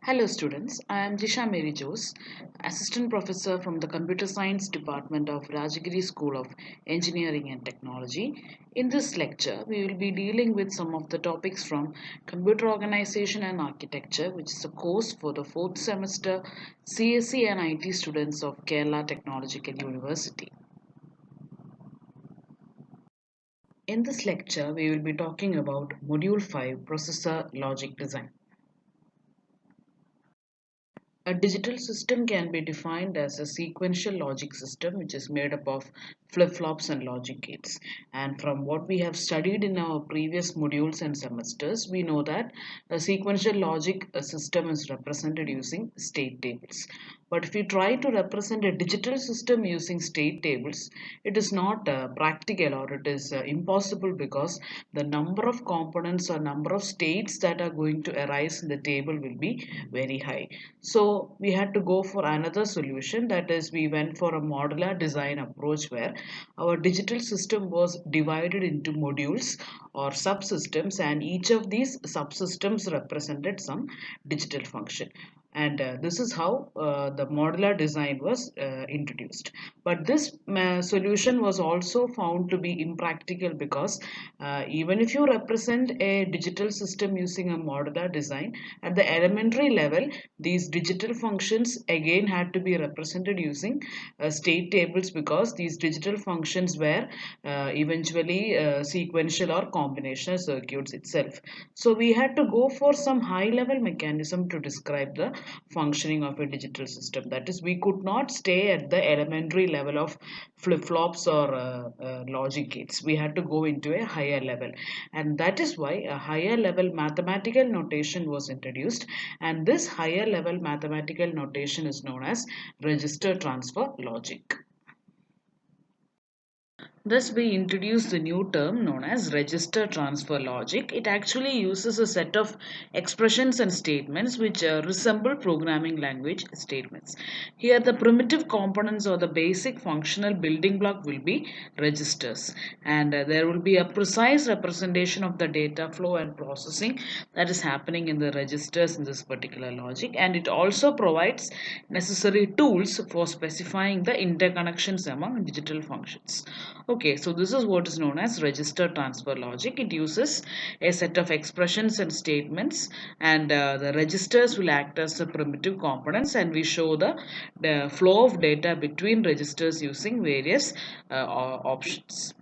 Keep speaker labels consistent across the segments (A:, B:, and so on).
A: Hello students, I am Jisha Mary Jose, Assistant Professor from the Computer Science Department of Rajagiri School of Engineering and Technology. In this lecture, we will be dealing with some of the topics from Computer Organization and Architecture, which is a course for the 4th semester CSE and IT students of Kerala Technological University. In this lecture, we will be talking about Module 5, Processor Logic Design. A digital system can be defined as a sequential logic system which is made up of flip-flops and logic gates. And from what we have studied in our previous modules and semesters, we know that a sequential logic system is represented using state tables. But if we try to represent a digital system using state tables, it is not practical or it is impossible because the number of components or number of states that are going to arise in the table will be very high. So we had to go for another solution, that is we went for a modular design approach where our digital system was divided into modules or subsystems, and each of these subsystems represented some digital function. And this is how the modular design was introduced. But this solution was also found to be impractical because even if you represent a digital system using a modular design, at the elementary level these digital functions again had to be represented using state tables, because these digital functions were eventually sequential or combinational circuits itself. So we had to go for some high level mechanism to describe the functioning of a digital system. That is, we could not stay at the elementary level of flip-flops or logic gates. We had to go into a higher level, and that is why a higher level mathematical notation was introduced, and this higher level mathematical notation is known as register transfer logic. Thus, we introduce the new term known as register transfer logic. It actually uses a set of expressions and statements which resemble programming language statements. Here, the primitive components or the basic functional building block will be registers, and there will be a precise representation of the data flow and processing that is happening in the registers in this particular logic, and it also provides necessary tools for specifying the interconnections among digital functions. Okay, so this is what is known as register transfer logic. It uses a set of expressions and statements, and the registers will act as the primitive components, and we show the flow of data between registers using various options.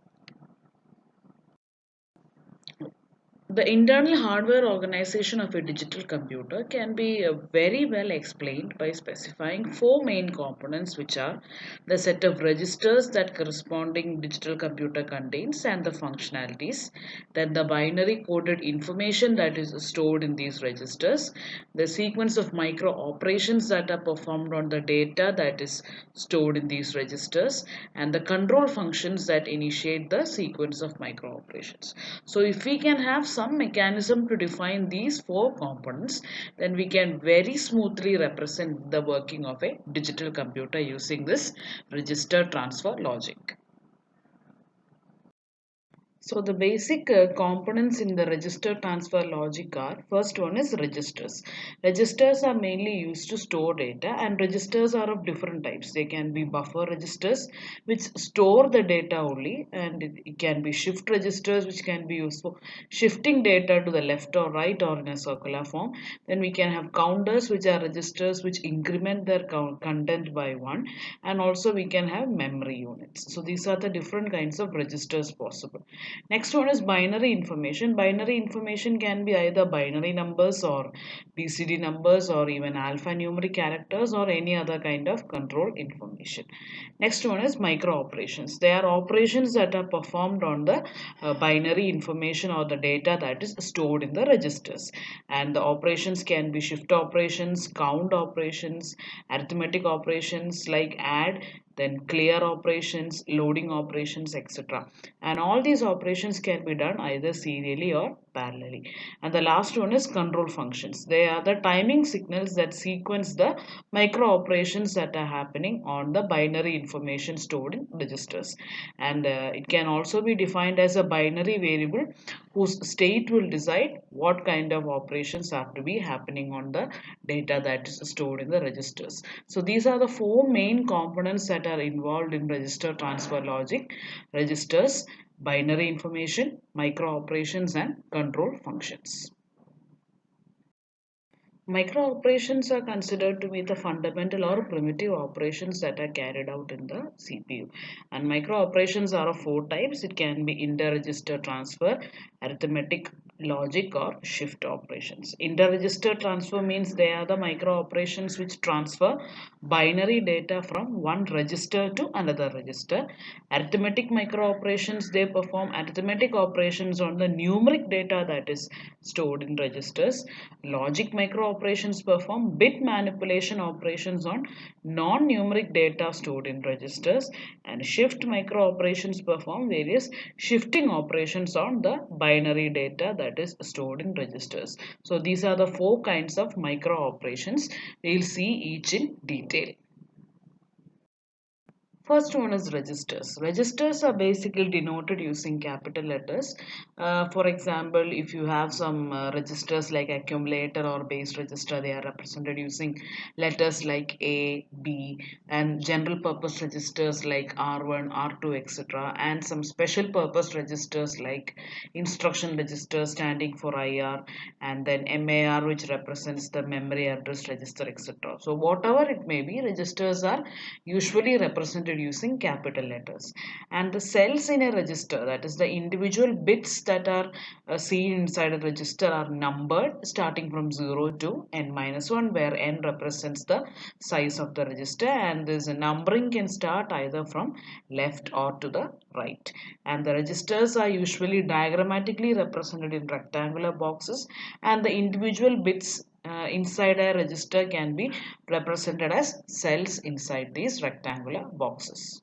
A: The internal hardware organization of a digital computer can be very well explained by specifying four main components, which are the set of registers that corresponding digital computer contains and the functionalities, then the binary coded information that is stored in these registers, the sequence of micro operations that are performed on the data that is stored in these registers, and the control functions that initiate the sequence of micro operations. So if we can have some mechanism to define these four components, then we can very smoothly represent the working of a digital computer using this register transfer logic. So the basic components in the register transfer logic are, first one is registers. Registers are mainly used to store data, and registers are of different types. They can be buffer registers which store the data only, and it can be shift registers which can be used for shifting data to the left or right or in a circular form. Then we can have counters, which are registers which increment their content by one, and also we can have memory units. So these are the different kinds of registers possible. Next one is binary information. Binary information can be either binary numbers or BCD numbers or even alphanumeric characters or any other kind of control information. Next one is micro operations. They are operations that are performed on the binary information or the data that is stored in the registers. And the operations can be shift operations, count operations, arithmetic operations like add, then clear operations, loading operations, etc. And all these operations can be done either serially or parallelly. And the last one is control functions. They are the timing signals that sequence the micro operations that are happening on the binary information stored in registers. And it can also be defined as a binary variable whose state will decide what kind of operations are to be happening on the data that is stored in the registers. So these are the four main components that are involved in register transfer logic: registers, binary information, micro operations, and control functions. Micro operations are considered to be the fundamental or primitive operations that are carried out in the CPU. And micro operations are of four types. It can be inter-register transfer, arithmetic, logic, or shift operations. Inter-register transfer means they are the micro operations which transfer binary data from one register to another register. Arithmetic micro operations, they perform arithmetic operations on the numeric data that is stored in registers. Logic micro operations perform bit manipulation operations on non-numeric data stored in registers, and shift micro operations perform various shifting operations on the binary data that is stored in registers. So these are the four kinds of micro operations. We'll see each in detail. First one is registers. Registers are basically denoted using capital letters. For example, if you have some registers like accumulator or base register, they are represented using letters like A, B, and general purpose registers like R1, R2, etc. And some special purpose registers like instruction register standing for IR, and then MAR, which represents the memory address register, etc. So whatever it may be, registers are usually represented using capital letters. And the cells in a register, that is the individual bits that are seen inside a register, are numbered starting from 0 to n minus 1, where n represents the size of the register, and this numbering can start either from left or to the right. And the registers are usually diagrammatically represented in rectangular boxes, and the individual bits inside a register can be represented as cells inside these rectangular boxes.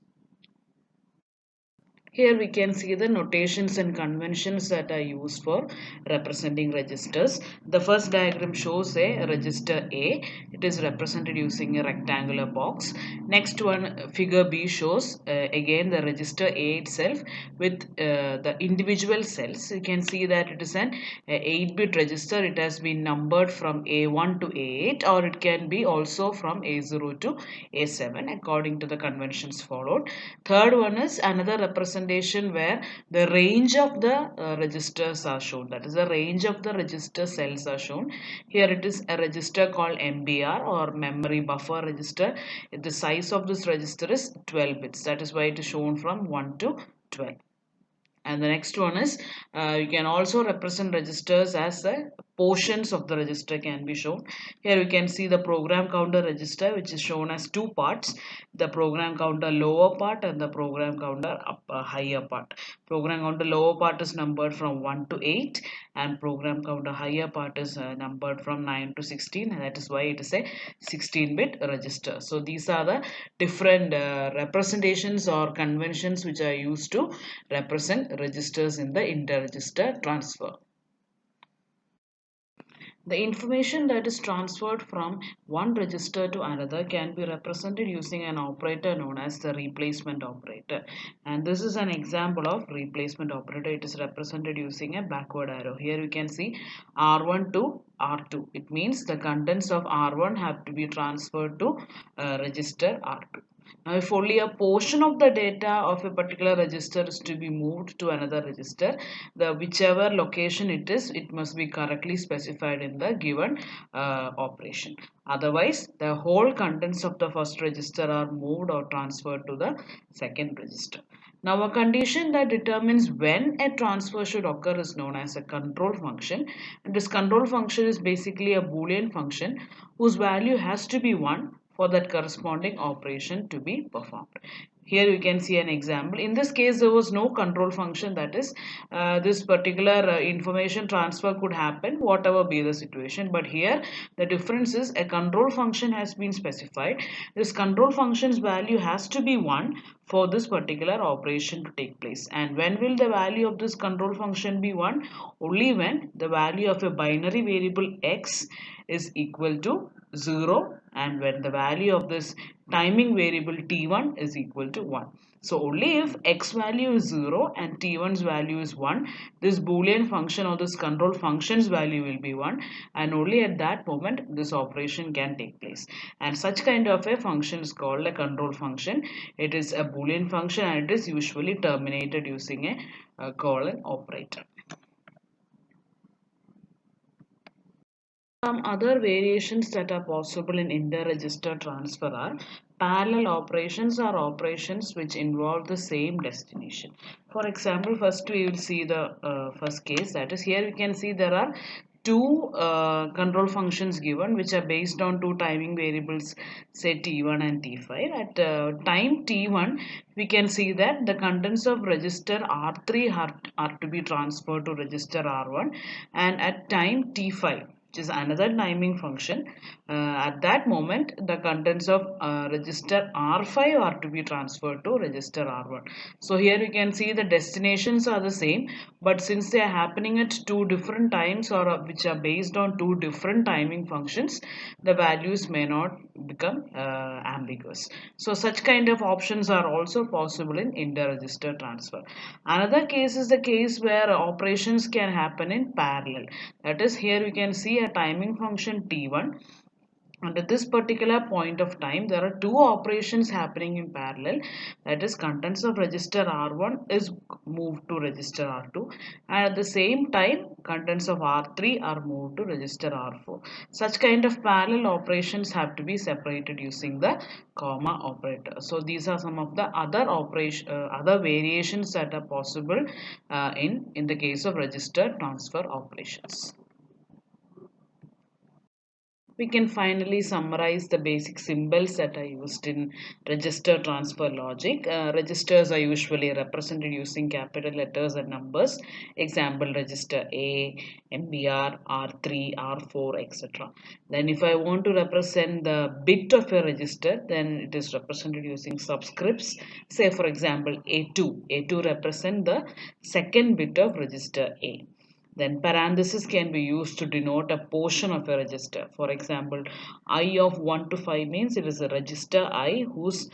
A: Here we can see the notations and conventions that are used for representing registers. The first diagram shows a register A. It is represented using a rectangular box. Next one, figure B, shows again the register A itself with the individual cells. You can see that it is an 8-bit register. It has been numbered from A1 to A8, or it can be also from A0 to A7 according to the conventions followed. Third one is another representation where the range of the registers are shown. That is, the range of the register cells are shown. Here it is a register called MBR, or memory buffer register. The size of this register is 12 bits. That is why it is shown from 1 to 12. And the next one is you can also represent registers as portions of the register can be shown. Here we can see the program counter register, which is shown as two parts: the program counter lower part and the program counter higher part. Program counter lower part is numbered from 1 to 8, and program counter higher part is numbered from 9 to 16, and that is why it is a 16-bit register. So these are the different representations or conventions which are used to represent registers in the interregister transfer. The information that is transferred from one register to another can be represented using an operator known as the replacement operator. And this is an example of replacement operator. It is represented using a backward arrow. Here you can see R1 to R2. It means the contents of R1 have to be transferred to register R2. Now, if only a portion of the data of a particular register is to be moved to another register, the whichever location it is, it must be correctly specified in the given operation. Otherwise, the whole contents of the first register are moved or transferred to the second register. Now, a condition that determines when a transfer should occur is known as a control function. And this control function is basically a Boolean function whose value has to be 1 for that corresponding operation to be performed. Here you can see an example. In this case, there was no control function, that is, this particular information transfer could happen whatever be the situation. But here the difference is a control function has been specified. This control function's value has to be 1 for this particular operation to take place. And when will the value of this control function be 1? Only when the value of a binary variable x is equal to 0, and when the value of this timing variable t1 is equal to 1. So only if x value is 0 and t1's value is 1, this boolean function or this control function's value will be 1, and only at that moment this operation can take place. And such kind of a function is called a control function. It is a boolean function and it is usually terminated using a colon operator. Some other variations that are possible in inter-register transfer are parallel operations or operations which involve the same destination. For example, first we will see the first case, that is, here we can see there are two control functions given which are based on two timing variables, say t1 and t5. At time t1 we can see that the contents of register r3 are to be transferred to register r1, and at time t5, which is another timing function, at that moment the contents of register R5 are to be transferred to register R1. So here you can see the destinations are the same, but since they are happening at two different times, or which are based on two different timing functions, the values may not become ambiguous. So such kind of options are also possible in inter-register transfer. Another case is the case where operations can happen in parallel. That is, here we can see a timing function t1, and at this particular point of time there are two operations happening in parallel. That is, contents of register r1 is moved to register r2, and at the same time contents of r3 are moved to register r4. Such kind of parallel operations have to be separated using the comma operator. So these are some of the other variations that are possible in the case of register transfer operations. We can finally summarize the basic symbols that are used in register transfer logic. Registers are usually represented using capital letters and numbers. Example, register A, MBR, R3, R4, etc. Then if I want to represent the bit of a register, then it is represented using subscripts. Say for example A2. A2 represent the second bit of register A. Then parenthesis can be used to denote a portion of a register. For example, I of 1 to 5 means it is a register I whose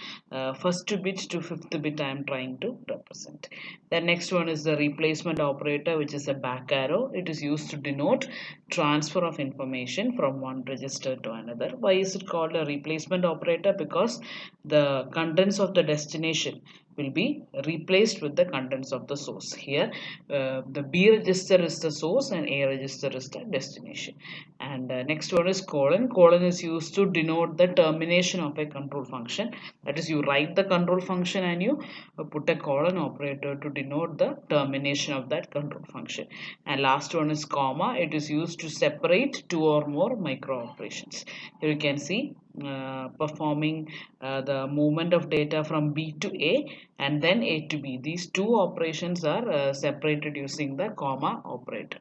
A: first bit to fifth bit I am trying to represent. The next one is the replacement operator, which is a back arrow. It is used to denote transfer of information from one register to another. Why is it called a replacement operator? Because the contents of the destination will be replaced with the contents of the source. Here the B register is the source and A register is the destination. And next one is colon. Colon is used to denote the termination of a control function. That is, you write the control function and you put a colon operator to denote the termination of that control function. And last one is comma. It is used to separate two or more micro operations. Here you can see performing the movement of data from B to A and then A to B. These two operations are separated using the comma operator.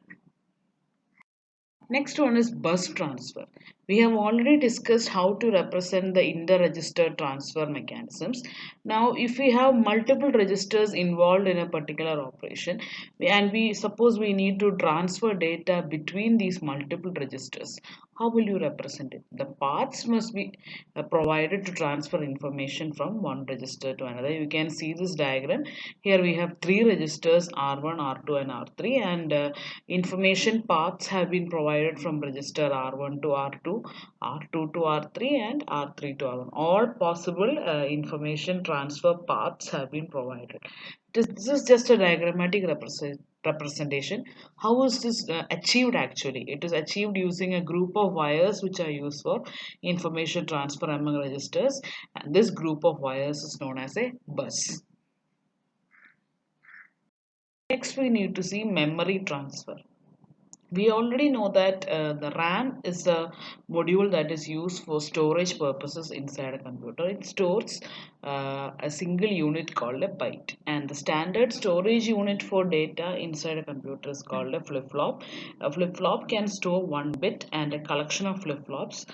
A: Next one is bus transfer. We have already discussed how to represent the inter-register transfer mechanisms. Now, if we have multiple registers involved in a particular operation, and we suppose we need to transfer data between these multiple registers, how will you represent it? The paths must be provided to transfer information from one register to another. You can see this diagram. Here we have three registers R1, R2 and R3, and information paths have been provided from register R1 to R2, R2 to R3 and R3 to R1. All possible information transfer paths have been provided. This is just a diagrammatic representation. How is this achieved actually? It is achieved using a group of wires which are used for information transfer among registers, and this group of wires is known as a bus. Next we need to see memory transfer. We already know that the RAM is a module that is used for storage purposes inside a computer. It stores a single unit called a byte, and the standard storage unit for data inside a computer is called a flip-flop. A flip-flop can store one bit, and a collection of flip-flops,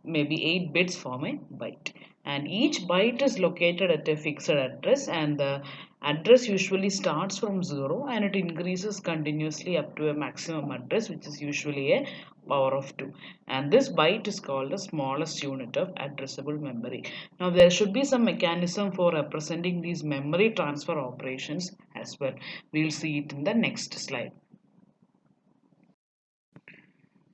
A: maybe 8 bits, form a byte, and each byte is located at a fixed address, and the address usually starts from 0 and it increases continuously up to a maximum address, which is usually a power of 2, and this byte is called the smallest unit of addressable memory. Now there should be some mechanism for representing these memory transfer operations as well. We'll see it in the next slide.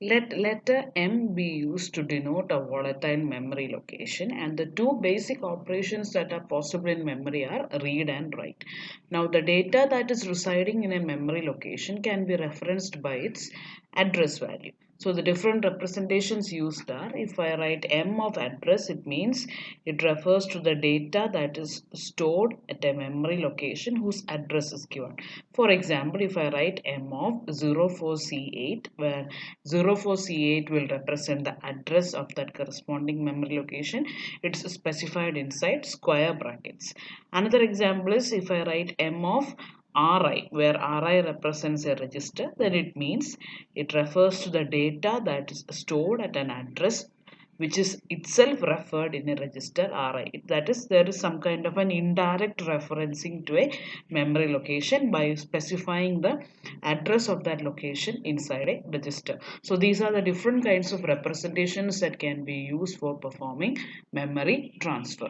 A: Let letter M be used to denote a volatile memory location, and the two basic operations that are possible in memory are read and write. Now the data that is residing in a memory location can be referenced by its address value. So the different representations used are, if I write M of address, it means it refers to the data that is stored at a memory location whose address is given. For example, if I write M of 04C8, where 04C8 will represent the address of that corresponding memory location, it's specified inside square brackets. Another example is if I write M of RI, where RI represents a register, then it means it refers to the data that is stored at an address which is itself referred in a register RI. That is, there is some kind of an indirect referencing to a memory location by specifying the address of that location inside a register. So these are the different kinds of representations that can be used for performing memory transfer.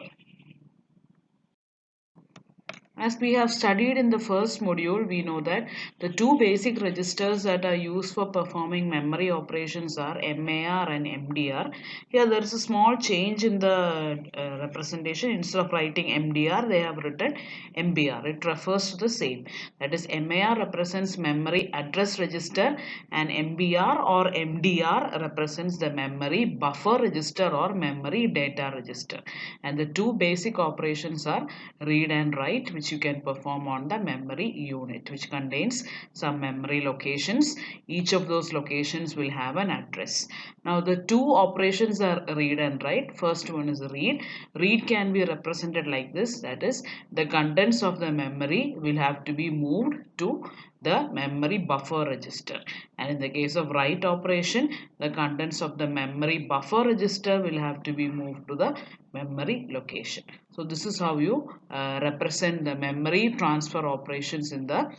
A: As we have studied in the first module, we know that the two basic registers that are used for performing memory operations are MAR and MDR. Here there is a small change in the representation. Instead of writing MDR, they have written MBR. It refers to the same. That is, MAR represents memory address register, and MBR or MDR represents the memory buffer register or memory data register. And the two basic operations are read and write, which you can perform on the memory unit, which contains some memory locations. Each of those locations will have an address. Now the two operations are read and write. First one is read. Read can be represented like this, that is, the contents of the memory will have to be moved to the memory buffer register, and in the case of write operation, the contents of the memory buffer register will have to be moved to the memory location. So this is how you represent the memory transfer operations in the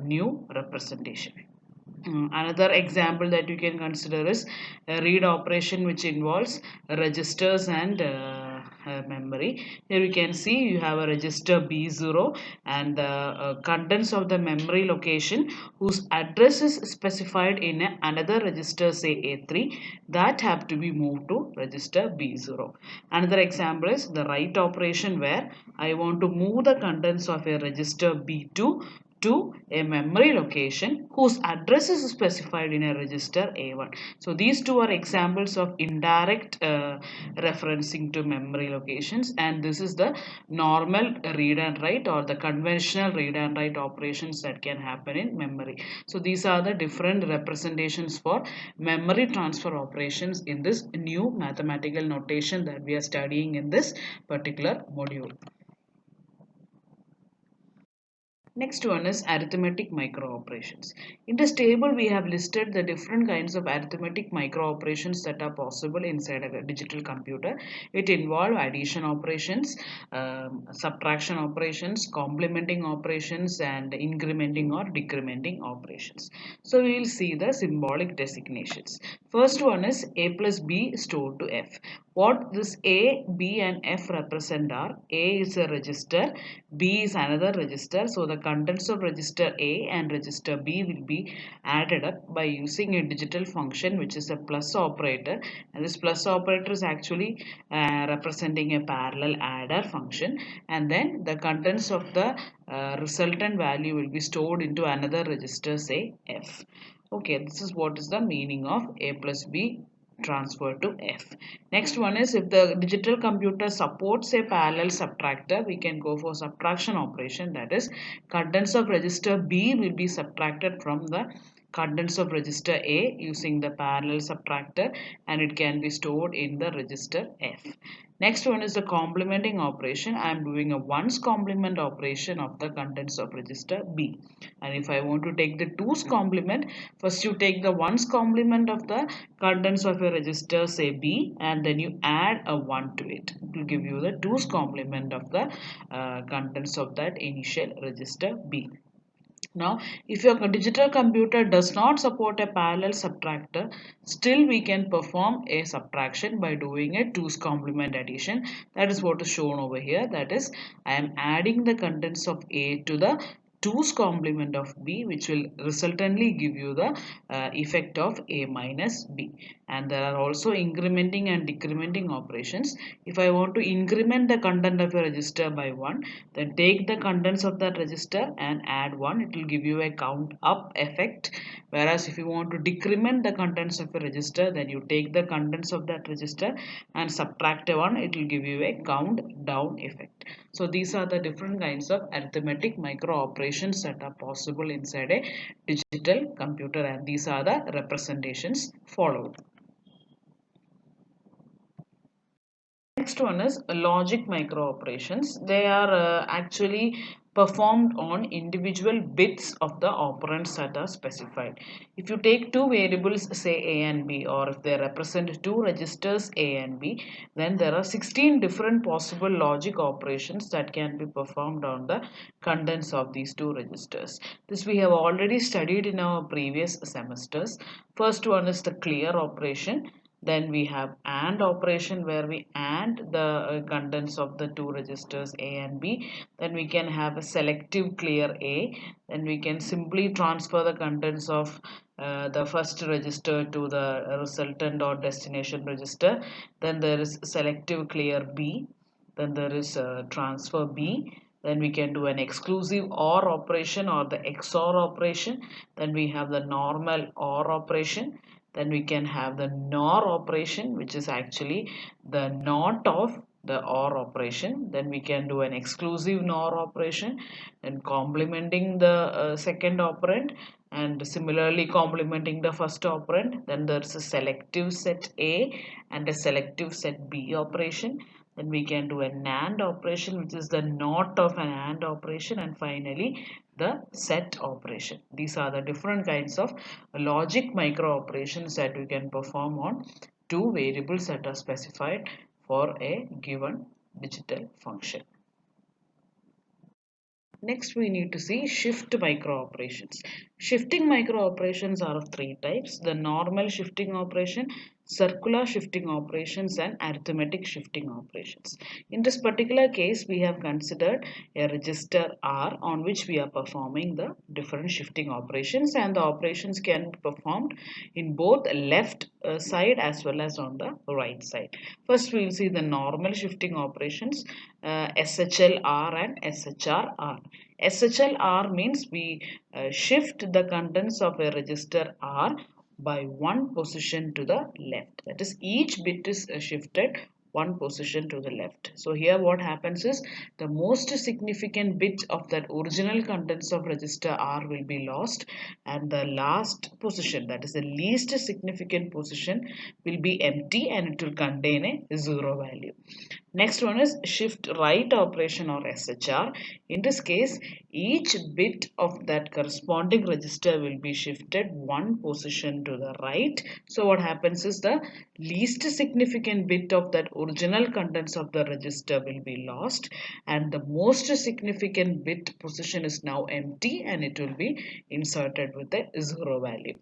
A: new representation. Another example that you can consider is a read operation which involves registers and memory. Here you can see you have a register B0 and the contents of the memory location whose address is specified in another register, say A3, that have to be moved to register B0. Another example is the write operation where I want to move the contents of a register B2 to a memory location whose address is specified in a register A1. So these two are examples of indirect referencing to memory locations, and this is the normal read and write or the conventional read and write operations that can happen in memory. So these are the different representations for memory transfer operations in this new mathematical notation that we are studying in this particular module. Next one is arithmetic microoperations. In this table, we have listed the different kinds of arithmetic microoperations that are possible inside a digital computer. It involves addition operations, subtraction operations, complementing operations, and incrementing or decrementing operations. So we will see the symbolic designations. First one is A plus B stored to F. What this A, B and F represent are, A is a register, B is another register. So the contents of register A and register B will be added up by using a digital function which is a plus operator, and this plus operator is actually representing a parallel adder function, and then the contents of the resultant value will be stored into another register, say F. Okay, this is what is the meaning of A plus B transfer to F. Next one is, if the digital computer supports a parallel subtractor, we can go for subtraction operation. That is, contents of register B will be subtracted from the contents of register A using the parallel subtractor, and it can be stored in the register F. Next one is the complementing operation. I am doing a ones complement operation of the contents of register B. And if I want to take the twos complement, first you take the ones complement of the contents of a register say B, and then you add a 1 to it. It will give you the twos complement of the contents of that initial register B. Now, if your digital computer does not support a parallel subtractor, still we can perform a subtraction by doing a 2's complement addition. That is what is shown over here. That is, I am adding the contents of A to the 2's complement of B, which will resultantly give you the effect of A minus B. And there are also incrementing and decrementing operations. If I want to increment the content of a register by 1, then take the contents of that register and add 1. It will give you a count up effect. Whereas if you want to decrement the contents of a register, then you take the contents of that register and subtract a 1. It will give you a count down effect. So these are the different kinds of arithmetic micro operations that are possible inside a digital computer, and these are the representations followed. Next one is logic micro operations. They are actually performed on individual bits of the operands that are specified. If you take two variables say A and B, or if they represent two registers A and B, then there are 16 different possible logic operations that can be performed on the contents of these two registers. This we have already studied in our previous semesters. First one is the clear operation. Then we have AND operation, where we AND the contents of the two registers A and B. Then we can have a selective clear A. Then we can simply transfer the contents of the first register to the resultant or destination register. Then there is selective clear B. Then there is transfer B. Then we can do an exclusive OR operation or the XOR operation. Then we have the normal OR operation. Then we can have the NOR operation, which is actually the NOT of the OR operation. Then we can do an exclusive NOR operation, then complementing the second operand, and similarly complementing the first operand. Then there's a selective set A and a selective set B operation. Then we can do a NAND operation, which is the NOT of an AND operation, and finally the set operation. These are the different kinds of logic micro operations that we can perform on two variables that are specified for a given digital function. Next, we need to see shift micro operations. Shifting micro operations are of three types: the normal shifting operation, circular shifting operations, and arithmetic shifting operations. In this particular case, we have considered a register R on which we are performing the different shifting operations, and the operations can be performed in both left side as well as on the right side. First, we will see the normal shifting operations, SHLR and SHRR. SHLR means we shift the contents of a register R by one position to the left. That is, each bit is shifted one position to the left. So here what happens is the most significant bit of that original contents of register R will be lost, and the last position, that is the least significant position, will be empty and it will contain a zero value. Next one is shift right operation or SHR. In this case, each bit of that corresponding register will be shifted one position to the right. So what happens is the least significant bit of that original contents of the register will be lost, and the most significant bit position is now empty and it will be inserted with a zero value.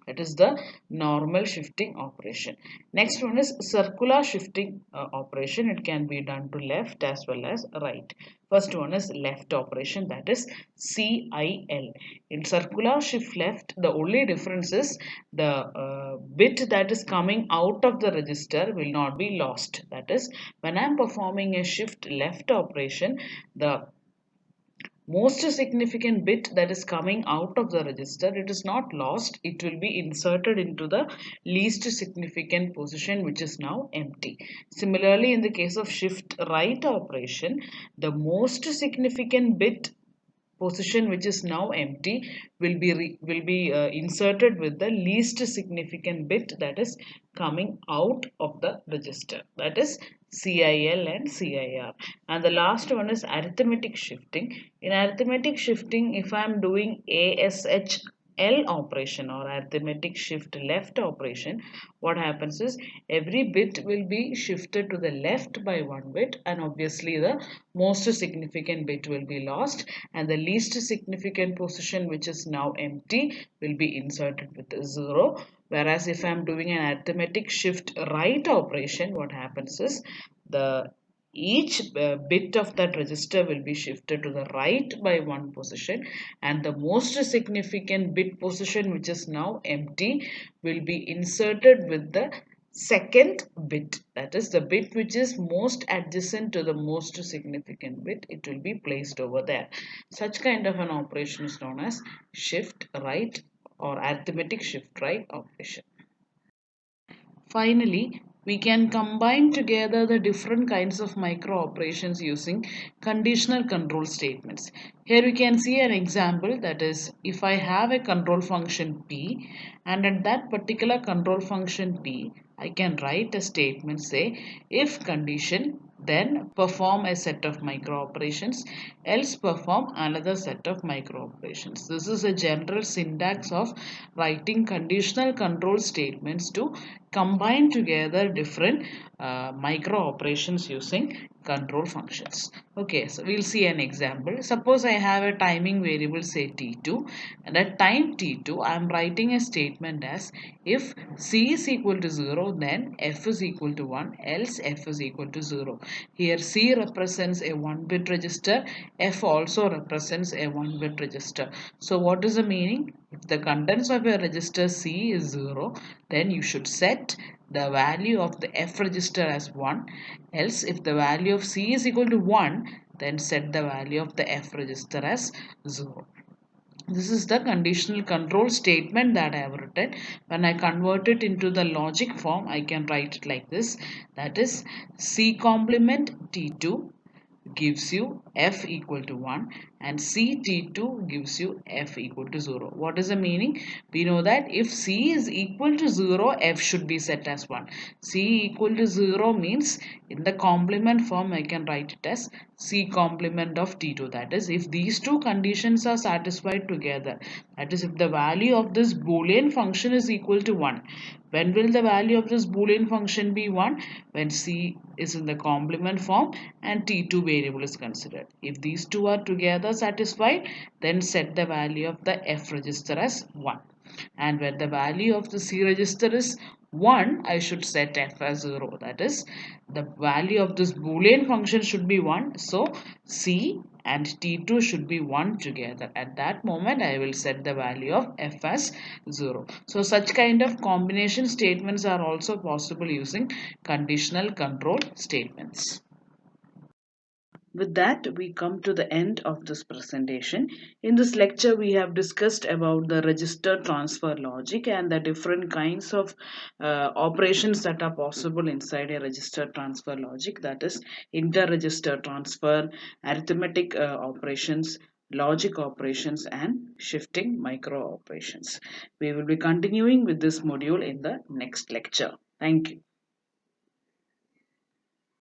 A: That is the normal shifting operation. Next one is circular shifting operation. It can be done to left as well as right. First one is left operation, that is CIL. In circular shift left, the only difference is the bit that is coming out of the register will not be lost. That is, when I am performing a shift left operation, the most significant bit that is coming out of the register, it is not lost, it will be inserted into the least significant position, which is now empty. Similarly, in the case of shift right operation, the most significant bit position which is now empty will be inserted with the least significant bit that is coming out of the register, that is CIL and CIR. And the last one is arithmetic shifting. In arithmetic shifting, if I am doing ASHL operation or arithmetic shift left operation, what happens is every bit will be shifted to the left by one bit, and obviously the most significant bit will be lost, and the least significant position which is now empty will be inserted with a 0. Whereas if I am doing an arithmetic shift right operation, what happens is the each bit of that register will be shifted to the right by one position, and the most significant bit position which is now empty will be inserted with the second bit, that is the bit which is most adjacent to the most significant bit, it will be placed over there. Such kind of an operation is known as shift right or arithmetic shift right operation. Finally, we can combine together the different kinds of micro operations using conditional control statements. Here we can see an example, that is, if I have a control function P, and at that particular control function P, I can write a statement, say if condition, then perform a set of micro operations, else perform another set of micro operations. This is a general syntax of writing conditional control statements to combine together different micro operations using control functions. Okay, so we'll see an example. Suppose I have a timing variable, say t2, and at time t2 I am writing a statement as if c is equal to 0, then f is equal to 1, else f is equal to 0. Here c represents a 1-bit register, f also represents a 1-bit register. So what is the meaning? If the contents of your register c is 0, then you should set the value of the f register as 1, else if the value of c is equal to 1, then set the value of the f register as 0. This is the conditional control statement that I have written. When I convert it into the logic form, I can write it like this, that is c complement t2 gives you f equal to 1 and ct2 gives you f equal to 0. What is the meaning? We know that if c is equal to 0, f should be set as 1. c equal to 0 means in the complement form I can write it as c complement of t2. That is, if these two conditions are satisfied together, that is, if the value of this boolean function is equal to 1. When will the value of this boolean function be 1? When c is in the complement form and t2 variable is considered. If these two are together satisfied, then set the value of the f register as 1. And when the value of the c register is 1, I should set f as 0. That is, the value of this boolean function should be 1. So c and t2 should be 1 together. At that moment, I will set the value of f as 0. So such kind of combination statements are also possible using conditional control statements. With that, we come to the end of this presentation. In this lecture, we have discussed about the register transfer logic and the different kinds of operations that are possible inside a register transfer logic, that is inter-register transfer, arithmetic operations, logic operations, and shifting micro operations. We will be continuing with this module in the next lecture. Thank you.